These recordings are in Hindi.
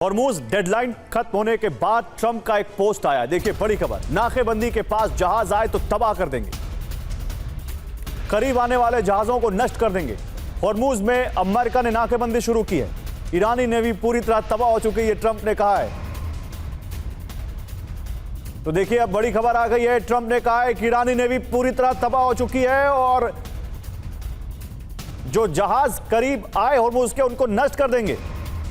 हॉर्मुज डेडलाइन खत्म होने के बाद ट्रंप का एक पोस्ट आया। देखिए बड़ी खबर, नाकेबंदी के पास जहाज आए तो तबाह कर देंगे, करीब आने वाले जहाजों को नष्ट कर देंगे। हॉर्मुज में अमेरिका ने नाकेबंदी शुरू की है। ईरानी नेवी पूरी तरह तबाह हो चुकी है, ट्रंप ने कहा है। तो देखिए अब बड़ी खबर आ गई है, ट्रंप ने कहा है कि ईरानी नेवी पूरी तरह तबाह हो चुकी है और जो जहाज करीब आए हॉर्मुज के उनको नष्ट कर देंगे।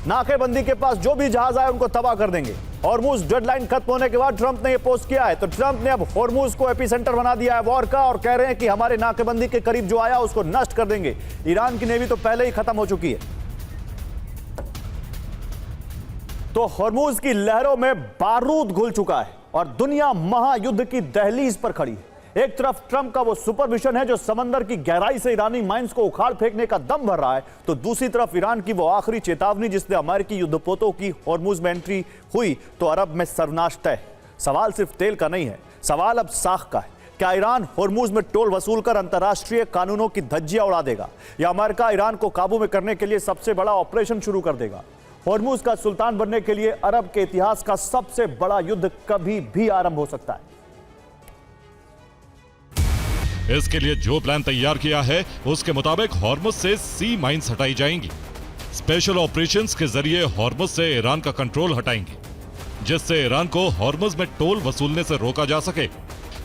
नाकेबंदी के पास जो भी जहाज आए उनको तबाह कर देंगे। हॉर्मुज डेडलाइन खत्म होने के बाद ट्रंप ने यह पोस्ट किया है। तो ट्रंप ने अब हॉर्मुज को एपिसेंटर बना दिया है वॉर का और कह रहे हैं कि हमारे नाकेबंदी के करीब जो आया उसको नष्ट कर देंगे। ईरान की नेवी तो पहले ही खत्म हो चुकी है। तो हॉर्मुज की लहरों में बारूद घुल चुका है और दुनिया महायुद्ध की दहलीज पर खड़ी है। एक तरफ ट्रंप का वो सुपरविजन है जो समंदर की गहराई से ईरानी माइंस को उखाड़ फेंकने का दम भर रहा है, तो दूसरी तरफ ईरान की वो आखिरी चेतावनी जिसने अमेरिकी युद्धपोतों की हॉर्मुज में एंट्री हुई तो अरब में सर्वनाश तय। सवाल सिर्फ तेल का नहीं है, सवाल अब साख का है। क्या ईरान हॉर्मुज में टोल वसूल कर अंतर्राष्ट्रीय कानूनों की धज्जियां उड़ा देगा या अमेरिका ईरान को काबू में करने के लिए सबसे बड़ा ऑपरेशन शुरू कर देगा? हॉर्मुज का सुल्तान बनने के लिए अरब के इतिहास का सबसे बड़ा युद्ध कभी भी आरंभ हो सकता है। इसके लिए जो प्लान तैयार किया है उसके मुताबिक हॉर्मुज से सी माइंस हटाई जाएंगी। स्पेशल ऑपरेशंस के जरिए हॉर्मुज से ईरान का कंट्रोल हटाएंगे, जिससे ईरान को हॉर्मुज में टोल वसूलने से रोका जा सके।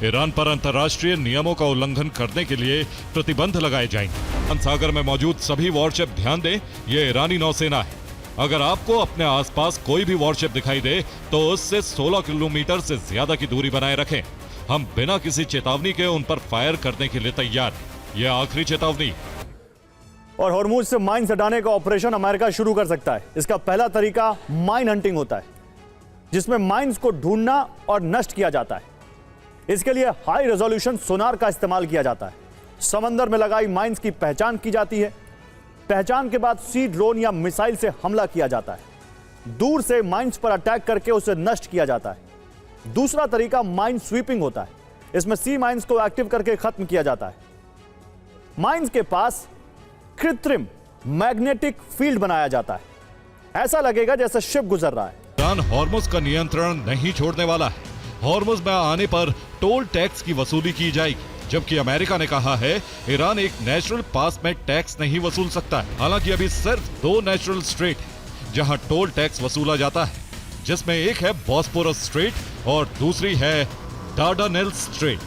ईरान पर अंतर्राष्ट्रीय नियमों का उल्लंघन करने के लिए प्रतिबंध लगाए जाएंगे। सागर में मौजूद सभी वॉरशिप ध्यान दें, ये ईरानी नौसेना है। अगर आपको अपने आसपास कोई भी वॉरशिप दिखाई दे तो उससे 16 किलोमीटर से ज्यादा की दूरी बनाए रखें। हम बिना किसी चेतावनी के उन पर फायर करने के लिए तैयार हैं। यह आखिरी चेतावनी। और हॉर्मुज से माइंस हटाने का ऑपरेशन अमेरिका शुरू कर सकता है। इसका पहला तरीका माइन हंटिंग होता है, जिसमें माइंस को ढूंढना और नष्ट किया जाता है। इसके लिए हाई रेजोल्यूशन सोनार का इस्तेमाल किया जाता है। समंदर में लगाई माइंस की पहचान की जाती है। पहचान के बाद सी ड्रोन या मिसाइल से हमला किया जाता है। दूर से माइंस पर अटैक करके उसे नष्ट किया जाता है। दूसरा तरीका माइन स्वीपिंग होता है। इसमें सी माइंस को एक्टिव करके खत्म किया जाता है। माइंस के पास कृत्रिम मैग्नेटिक फील्ड बनाया जाता है। ऐसा लगेगा जैसे शिप गुजर रहा है। ईरान हॉर्मुज का नियंत्रण नहीं छोड़ने वाला है। हॉर्मुज में आने पर टोल टैक्स की वसूली की जाएगी, जबकि अमेरिका ने कहा है ईरान एक नेचुरल पास में टैक्स नहीं वसूल सकता है। हालांकि अभी सिर्फ 2 नेचुरल स्ट्रेट है जहां टोल टैक्स वसूला जाता है, जिसमें एक है बॉस्पोरस स्ट्रेट और दूसरी है डार्डानेल्स स्ट्रेट।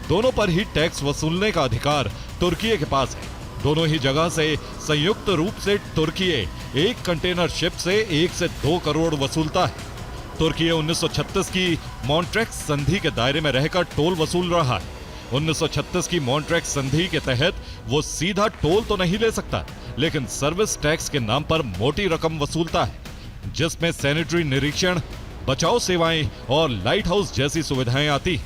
दोनों पर ही टैक्स वसूलने का अधिकार तुर्की के पास है। दोनों ही जगह से संयुक्त रूप से तुर्की एक कंटेनर शिप से 1 से 2 करोड़ वसूलता है। तुर्की 1936 की मॉन्ट्रैक्ट संधि के दायरे में रहकर टोल वसूल रहा है। 1936 की मॉन्ट्रैक्ट संधि के तहत वो सीधा टोल तो नहीं ले सकता, लेकिन सर्विस टैक्स के नाम पर मोटी रकम वसूलता है, जिसमें सैनिटरी निरीक्षण, बचाव सेवाएं और लाइट हाउस जैसी सुविधाएं आती।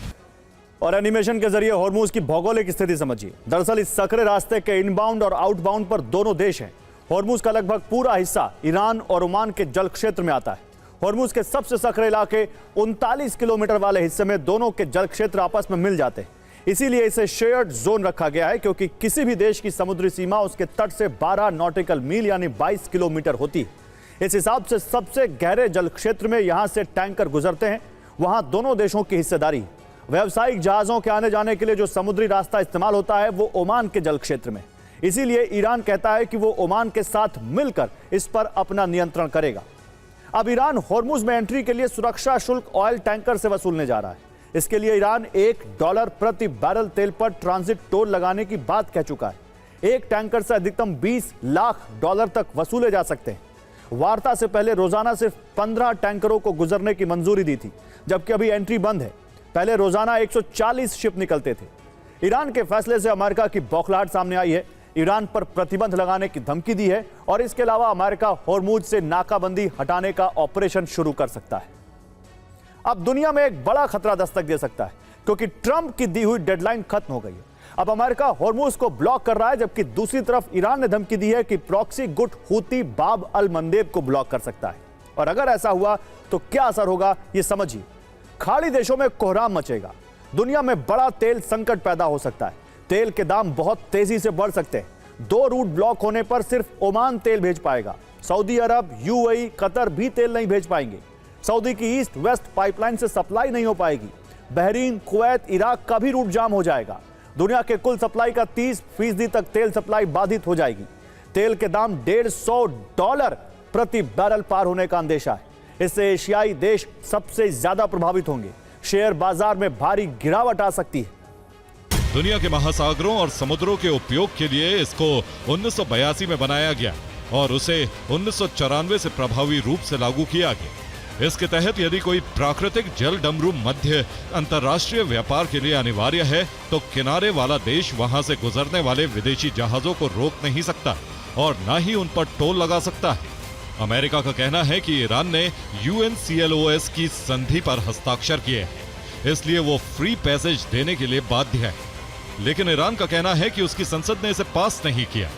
और एनिमेशन के जरिए हॉर्मुज की भौगोलिक स्थिति समझिए। दरअसल इस सकरे रास्ते के इनबाउंड और आउटबाउंड पर दोनों देश हैं। हॉर्मुज का लगभग पूरा हिस्सा ईरान और ओमान के जल क्षेत्र में आता है। हॉर्मुज के सबसे सकरे इलाके 39 किलोमीटर वाले हिस्से में दोनों के जल क्षेत्र आपस में मिल जाते हैं। इसीलिए इसे शेयर्ड जोन रखा गया है, क्योंकि किसी भी देश की समुद्री सीमा उसके तट से 12 नॉटिकल मील यानी 22 किलोमीटर होती है। इस हिसाब से सबसे गहरे जल क्षेत्र में यहां से टैंकर गुजरते हैं। वहां दोनों देशों की हिस्सेदारी। व्यावसायिक जहाजों के आने जाने के लिए जो समुद्री रास्ता इस्तेमाल होता है वो ओमान के जल क्षेत्र में। इसीलिए ईरान कहता है कि वो ओमान के साथ मिलकर इस पर अपना नियंत्रण करेगा। अब ईरान हॉर्मुज में एंट्री के लिए सुरक्षा शुल्क ऑयल टैंकर से वसूलने जा रहा है। इसके लिए ईरान $1 प्रति बैरल तेल पर ट्रांजिट टोल लगाने की बात कह चुका है। एक टैंकर से अधिकतम $20 लाख तक वसूले जा सकते हैं। वार्ता से पहले रोजाना सिर्फ 15 टैंकरों को गुजरने की मंजूरी दी थी, जबकि अभी एंट्री बंद है। पहले रोजाना 140 शिप निकलते थे। ईरान के फैसले से अमेरिका की बौखलाहट सामने आई है। ईरान पर प्रतिबंध लगाने की धमकी दी है और इसके अलावा अमेरिका हॉर्मुज से नाकाबंदी हटाने का ऑपरेशन शुरू कर सकता है। अब दुनिया में एक बड़ा खतरा दस्तक दे सकता है, क्योंकि ट्रंप की दी हुई डेडलाइन खत्म हो गई है। अब अमेरिका हॉर्मुज को ब्लॉक कर रहा है, जबकि दूसरी तरफ ईरान ने धमकी दी है कि प्रॉक्सी गुट हूती बाब अल मंदेब को ब्लॉक कर सकता है। और अगर ऐसा हुआ तो क्या असर होगा ये समझिए। खाड़ी देशों में कोहराम मचेगा। दुनिया में बड़ा तेल संकट पैदा हो सकता है। तेल के दाम बहुत तेजी से बढ़ सकते हैं। 2 रूट ब्लॉक होने पर सिर्फ ओमान तेल भेज पाएगा। सऊदी अरब, यूएई, कतर भी तेल नहीं भेज पाएंगे। सऊदी की ईस्ट वेस्ट पाइपलाइन से सप्लाई नहीं हो पाएगी। बहरीन, कुवैत, इराक का भी रूट जाम हो जाएगा। दुनिया के कुल सप्लाई का 30% तक तेल सप्लाई बाधित हो जाएगी। तेल के दाम $150 प्रति बैरल पार होने का अंदेशा है। इससे एशियाई देश सबसे ज्यादा प्रभावित होंगे। शेयर बाजार में भारी गिरावट आ सकती है। दुनिया के महासागरों और समुद्रों के उपयोग के लिए इसको 1982 में बनाया गया और उसे 1994 से प्रभावी रूप से लागू किया गया। इसके तहत यदि कोई प्राकृतिक जल डमरू मध्य अंतर्राष्ट्रीय व्यापार के लिए अनिवार्य है तो किनारे वाला देश वहां से गुजरने वाले विदेशी जहाजों को रोक नहीं सकता और न ही उन पर टोल लगा सकता है। अमेरिका का कहना है कि ईरान ने UNCLOS की संधि पर हस्ताक्षर किए हैं, इसलिए वो फ्री पैसेज देने के लिए बाध्य है। लेकिन ईरान का कहना है कि उसकी संसद ने इसे पास नहीं किया।